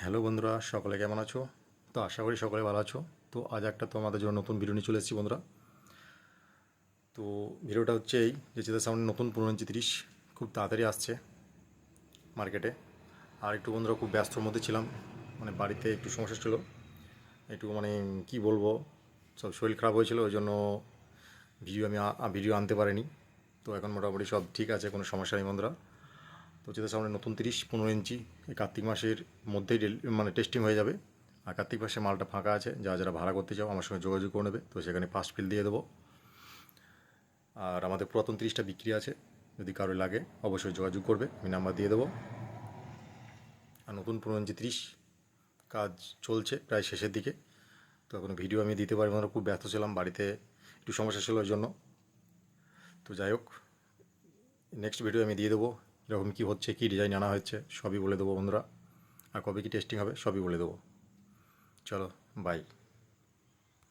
Hello বন্ধুরা, সকলে কেমন আছো? তো আশা করি সকলে ভালো আছো। তো আজ একটা তোমাদের জন্য নতুন ভিডিও নিয়ে চলে এসেছি বন্ধুরা। তো ভিডিওটা হচ্ছে এই যে চিতার সামনে নতুন 15 ইঞ্চি 30 খুব তাড়াতাড়ি আসছে মার্কেটে। আর একটু বন্ধুরা খুব ব্যস্তর মধ্যে ছিলাম, মানে বাড়িতে একটু সমস্যা ছিল, একটু মানে কি বলবো, সব শরীর খারাপ হয়েছিল, ওই জন্য ভিডিও আনতে পারিনি। তো এখন মোটামুটি সব ঠিক আছে, কোনো সমস্যা নেই বন্ধুরা। তো চিতার সামনে নতুন 15 ইঞ্চি এই কার্তিক মাসের মধ্যেই মানে টেস্টিং হয়ে যাবে। আর কার্তিক মাসে মালটা ফাঁকা আছে, যারা ভাড়া করতে চাও আমার সঙ্গে যোগাযোগ করে নেবে। তো সেখানে ফার্স্ট ফিল দিয়ে দেবো। আর আমাদের পুরাতন 30টা বিক্রি আছে, যদি কারো লাগে অবশ্যই যোগাযোগ করবে, আমি নাম্বার দিয়ে দেবো। আর নতুন 15 ইঞ্চি 30 কাজ চলছে প্রায় শেষের দিকে। তো এখন ভিডিও আমি দিতে পারি না, খুব ব্যস্ত ছিলাম, বাড়িতে একটু সমস্যা ছিল ওই জন্য। তো যাই হোক, নেক্সট ভিডিও আমি দিয়ে দেবো এরকম কী হচ্ছে, কী ডিজাইন আনা হচ্ছে সবই বলে দেবো বন্ধুরা। আর কবে কী টেস্টিং হবে সবই বলে দেবো। চলো, বাই।